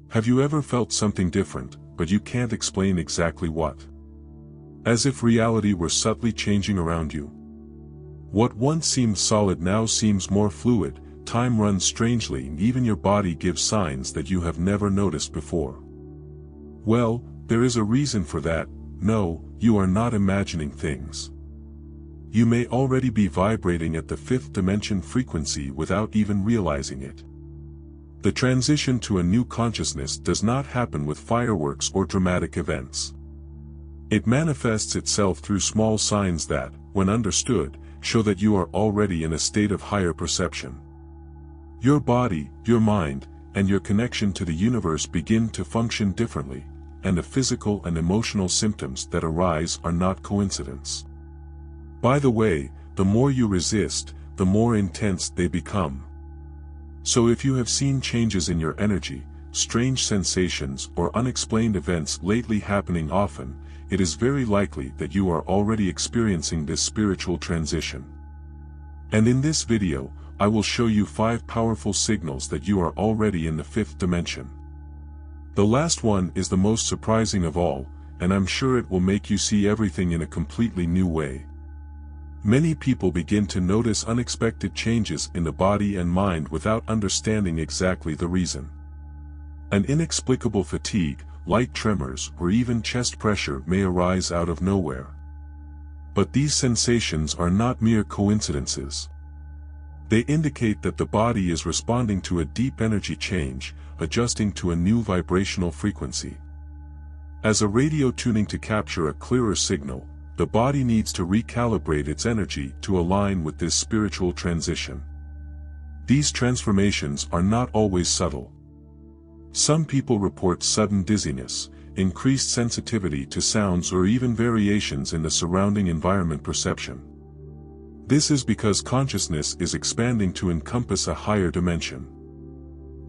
Have you ever felt something different, but you can't explain exactly what? As if reality were subtly changing around you. What once seemed solid now seems more fluid, time runs strangely, and even your body gives signs that you have never noticed before. Well, there is a reason for that. No, you are not imagining things. You may already be vibrating at the fifth dimension frequency without even realizing it. The transition to a new consciousness does not happen with fireworks or dramatic events. It manifests itself through small signs that, when understood, show that you are already in a state of higher perception. Your body, your mind, and your connection to the universe begin to function differently, and the physical and emotional symptoms that arise are not coincidence. By the way, the more you resist, the more intense they become. So if you have seen changes in your energy, strange sensations or unexplained events lately happening often, it is very likely that you are already experiencing this spiritual transition. And in this video, I will show you 5 powerful signals that you are already in the 5th dimension. The last one is the most surprising of all, and I'm sure it will make you see everything in a completely new way. Many people begin to notice unexpected changes in the body and mind without understanding exactly the reason. An inexplicable fatigue, light tremors, or even chest pressure may arise out of nowhere. But these sensations are not mere coincidences. They indicate that the body is responding to a deep energy change, adjusting to a new vibrational frequency. As a radio tuning to capture a clearer signal, the body needs to recalibrate its energy to align with this spiritual transition. These transformations are not always subtle. Some people report sudden dizziness, increased sensitivity to sounds, or even variations in the surrounding environment perception. This is because consciousness is expanding to encompass a higher dimension.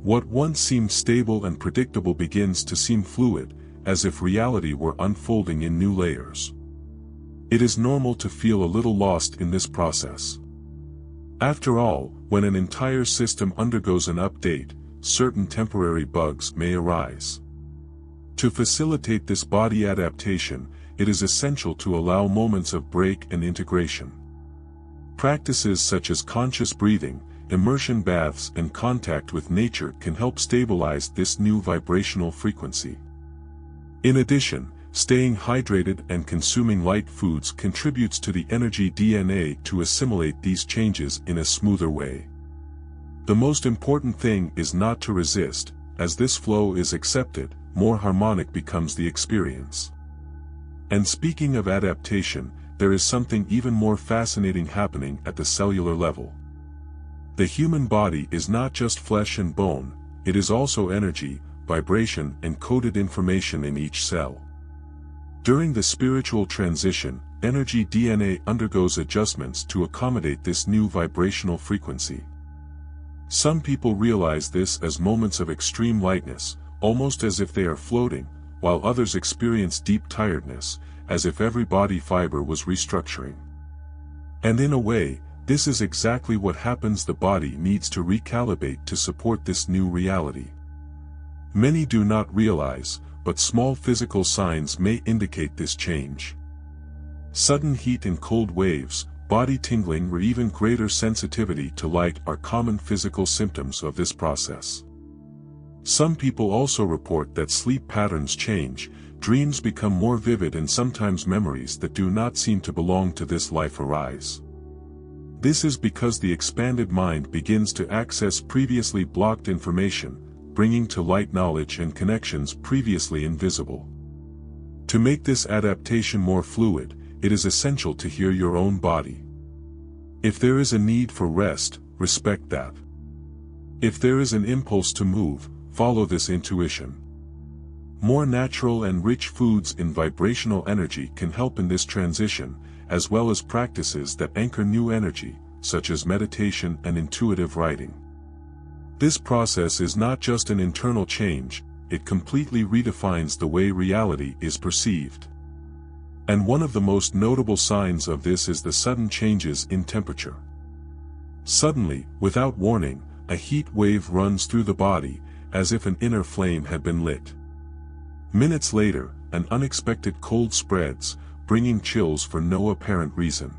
What once seemed stable and predictable begins to seem fluid, as if reality were unfolding in new layers. It is normal to feel a little lost in this process. After all, when an entire system undergoes an update, certain temporary bugs may arise. To facilitate this body adaptation, it is essential to allow moments of break and integration. Practices such as conscious breathing, immersion baths, and contact with nature can help stabilize this new vibrational frequency. In addition, staying hydrated and consuming light foods contributes to the energy DNA to assimilate these changes in a smoother way. The most important thing is not to resist. As this flow is accepted, more harmonic becomes the experience. And speaking of adaptation, there is something even more fascinating happening at the cellular level. The human body is not just flesh and bone, it is also energy, vibration, and coded information in each cell. During the spiritual transition, energy DNA undergoes adjustments to accommodate this new vibrational frequency. Some people realize this as moments of extreme lightness, almost as if they are floating, while others experience deep tiredness, as if every body fiber was restructuring. And in a way, this is exactly what happens. The body needs to recalibrate to support this new reality. Many do not realize, but small physical signs may indicate this change. Sudden heat and cold waves, body tingling, or even greater sensitivity to light are common physical symptoms of this process. Some people also report that sleep patterns change, dreams become more vivid, and sometimes memories that do not seem to belong to this life arise. This is because the expanded mind begins to access previously blocked information, bringing to light knowledge and connections previously invisible. To make this adaptation more fluid, it is essential to hear your own body. If there is a need for rest, respect that. If there is an impulse to move, follow this intuition. More natural and rich foods in vibrational energy can help in this transition, as well as practices that anchor new energy, such as meditation and intuitive writing. This process is not just an internal change, it completely redefines the way reality is perceived. And one of the most notable signs of this is the sudden changes in temperature. Suddenly, without warning, a heat wave runs through the body, as if an inner flame had been lit. Minutes later, an unexpected cold spreads, bringing chills for no apparent reason.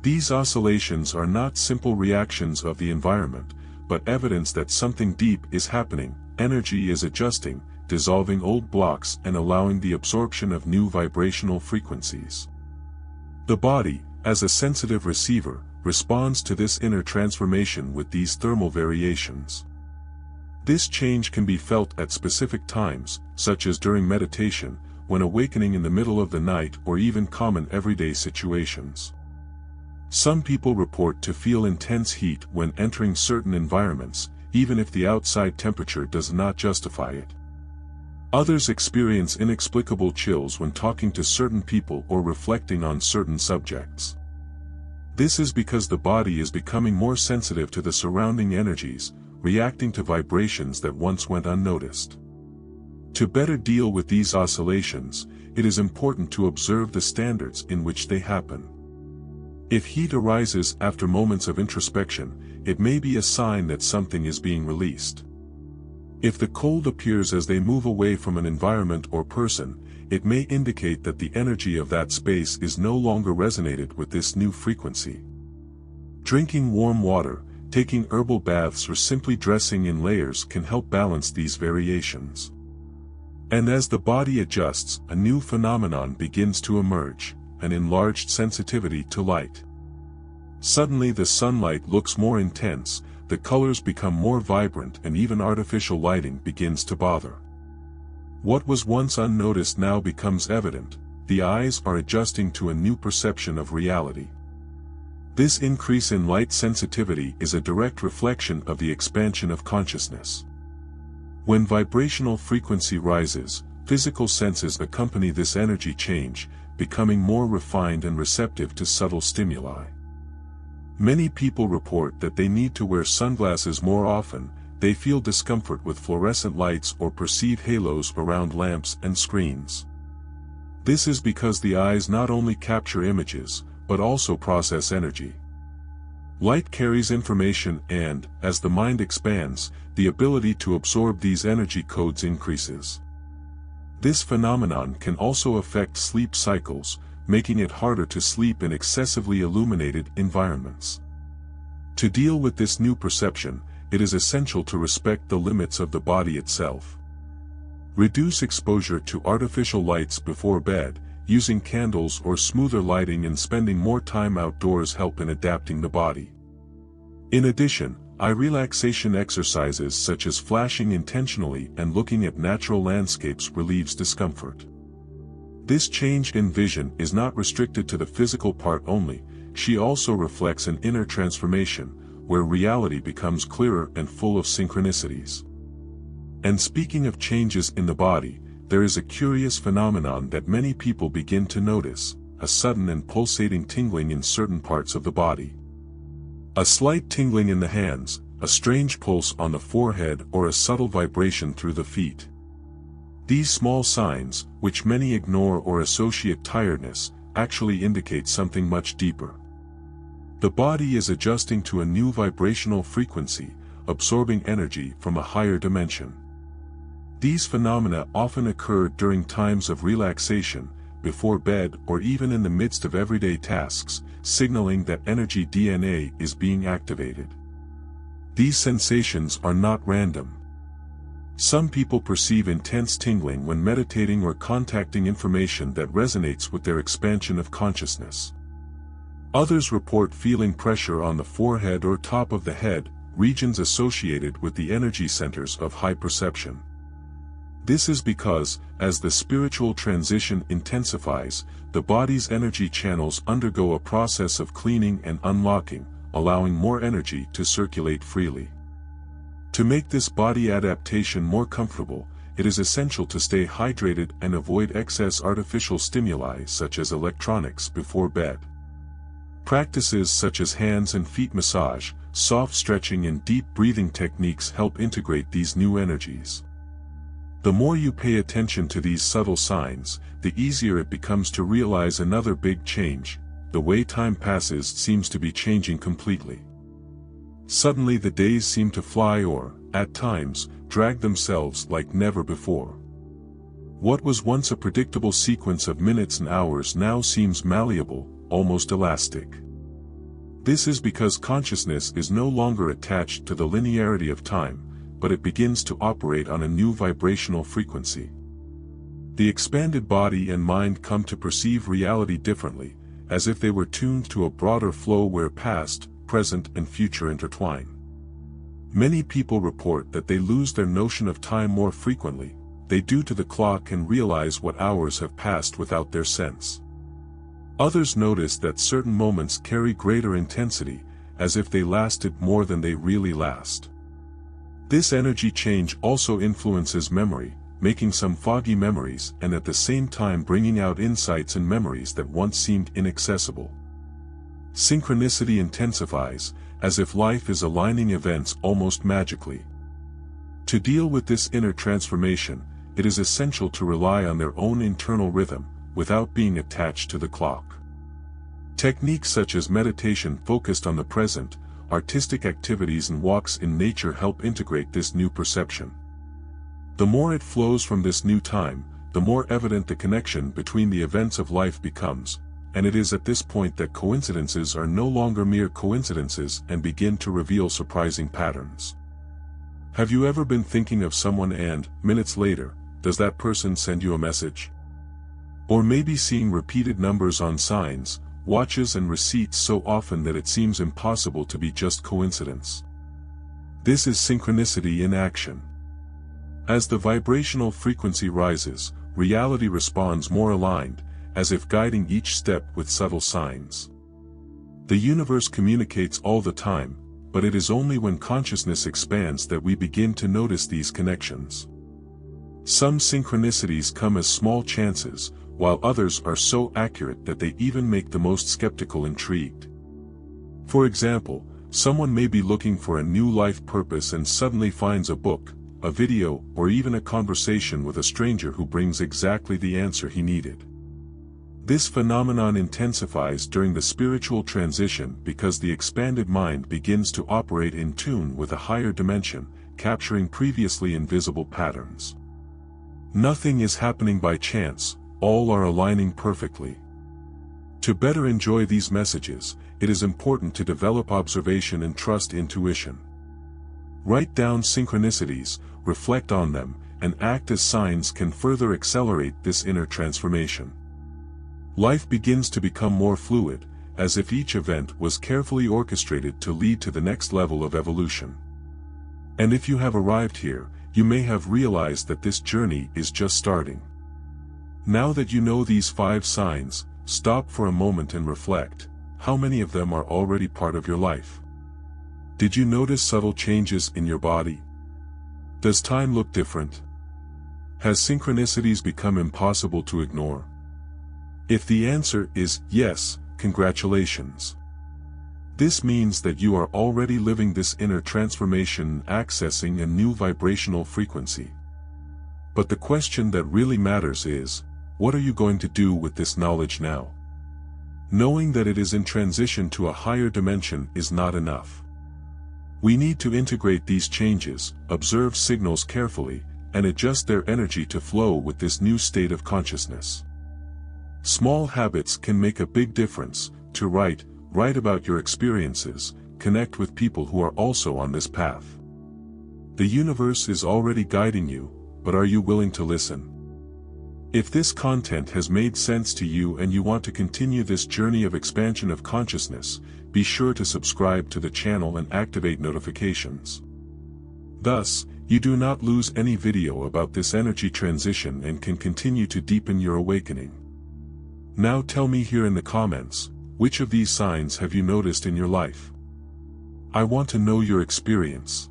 These oscillations are not simple reactions of the environment, but evidence that something deep is happening. Energy is adjusting, dissolving old blocks and allowing the absorption of new vibrational frequencies. The body, as a sensitive receiver, responds to this inner transformation with these thermal variations. This change can be felt at specific times, such as during meditation, when awakening in the middle of the night, or even common everyday situations. Some people report to feel intense heat when entering certain environments, even if the outside temperature does not justify it. Others experience inexplicable chills when talking to certain people or reflecting on certain subjects. This is because the body is becoming more sensitive to the surrounding energies, reacting to vibrations that once went unnoticed. To better deal with these oscillations, it is important to observe the standards in which they happen. If heat arises after moments of introspection, it may be a sign that something is being released. If the cold appears as they move away from an environment or person, it may indicate that the energy of that space is no longer resonated with this new frequency. Drinking warm water, taking herbal baths or simply dressing in layers can help balance these variations. And as the body adjusts, a new phenomenon begins to emerge, an enlarged sensitivity to light. Suddenly the sunlight looks more intense, the colors become more vibrant, and even artificial lighting begins to bother. What was once unnoticed now becomes evident. The eyes are adjusting to a new perception of reality. This increase in light sensitivity is a direct reflection of the expansion of consciousness. When vibrational frequency rises, physical senses accompany this energy change, becoming more refined and receptive to subtle stimuli. Many people report that they need to wear sunglasses more often. They feel discomfort with fluorescent lights or perceive halos around lamps and screens. This is because the eyes not only capture images, but also process energy. Light carries information and, as the mind expands, the ability to absorb these energy codes increases. This phenomenon can also affect sleep cycles, making it harder to sleep in excessively illuminated environments. To deal with this new perception, it is essential to respect the limits of the body itself. Reduce exposure to artificial lights before bed. Using candles or smoother lighting and spending more time outdoors help in adapting the body. In addition, eye relaxation exercises such as flashing intentionally and looking at natural landscapes relieves discomfort. This change in vision is not restricted to the physical part only. She also reflects an inner transformation, where reality becomes clearer and full of synchronicities. And speaking of changes in the body, there is a curious phenomenon that many people begin to notice, a sudden and pulsating tingling in certain parts of the body. A slight tingling in the hands, a strange pulse on the forehead, or a subtle vibration through the feet. These small signs, which many ignore or associate tiredness, actually indicate something much deeper. The body is adjusting to a new vibrational frequency, absorbing energy from a higher dimension. These phenomena often occur during times of relaxation, before bed, or even in the midst of everyday tasks, signaling that energy DNA is being activated. These sensations are not random. Some people perceive intense tingling when meditating or contacting information that resonates with their expansion of consciousness. Others report feeling pressure on the forehead or top of the head, regions associated with the energy centers of high perception. This is because, as the spiritual transition intensifies, the body's energy channels undergo a process of cleaning and unlocking, allowing more energy to circulate freely. To make this body adaptation more comfortable, it is essential to stay hydrated and avoid excess artificial stimuli such as electronics before bed. Practices such as hands and feet massage, soft stretching and deep breathing techniques help integrate these new energies. The more you pay attention to these subtle signs, the easier it becomes to realize another big change. The way time passes seems to be changing completely. Suddenly the days seem to fly or, at times, drag themselves like never before. What was once a predictable sequence of minutes and hours now seems malleable, almost elastic. This is because consciousness is no longer attached to the linearity of time, but it begins to operate on a new vibrational frequency. The expanded body and mind come to perceive reality differently, as if they were tuned to a broader flow where past, present and future intertwine. Many people report that they lose their notion of time more frequently. They do to the clock and realize what hours have passed without their sense. Others notice that certain moments carry greater intensity, as if they lasted more than they really last. This energy change also influences memory, making some foggy memories and at the same time bringing out insights and memories that once seemed inaccessible. Synchronicity intensifies, as if life is aligning events almost magically. To deal with this inner transformation, it is essential to rely on their own internal rhythm, without being attached to the clock. Techniques such as meditation focused on the present, artistic activities and walks in nature help integrate this new perception. The more it flows from this new time, the more evident the connection between the events of life becomes, and it is at this point that coincidences are no longer mere coincidences and begin to reveal surprising patterns. Have you ever been thinking of someone and, minutes later, does that person send you a message? Or maybe seeing repeated numbers on signs, watches and receipts so often that it seems impossible to be just coincidence. This is synchronicity in action. As the vibrational frequency rises, reality responds more aligned, as if guiding each step with subtle signs. The universe communicates all the time, but it is only when consciousness expands that we begin to notice these connections. Some synchronicities come as small chances, while others are so accurate that they even make the most skeptical intrigued. For example, someone may be looking for a new life purpose and suddenly finds a book, a video, or even a conversation with a stranger who brings exactly the answer he needed. This phenomenon intensifies during the spiritual transition because the expanded mind begins to operate in tune with a higher dimension, capturing previously invisible patterns. Nothing is happening by chance, all are aligning perfectly. To better enjoy these messages, it is important to develop observation and trust intuition. Write down synchronicities, reflect on them, and act as signs can further accelerate this inner transformation. Life begins to become more fluid, as if each event was carefully orchestrated to lead to the next level of evolution. And if you have arrived here, you may have realized that this journey is just starting. Now that you know these 5 signs, stop for a moment and reflect. How many of them are already part of your life? Did you notice subtle changes in your body? Does time look different? Has synchronicities become impossible to ignore? If the answer is yes, congratulations. This means that you are already living this inner transformation and accessing a new vibrational frequency. But the question that really matters is, what are you going to do with this knowledge now? Knowing that it is in transition to a higher dimension is not enough. We need to integrate these changes, observe signals carefully, and adjust their energy to flow with this new state of consciousness. Small habits can make a big difference. To write about your experiences, connect with people who are also on this path. The universe is already guiding you, but are you willing to listen? If this content has made sense to you and you want to continue this journey of expansion of consciousness, be sure to subscribe to the channel and activate notifications. Thus, you do not lose any video about this energy transition and can continue to deepen your awakening. Now tell me here in the comments, which of these signs have you noticed in your life? I want to know your experience.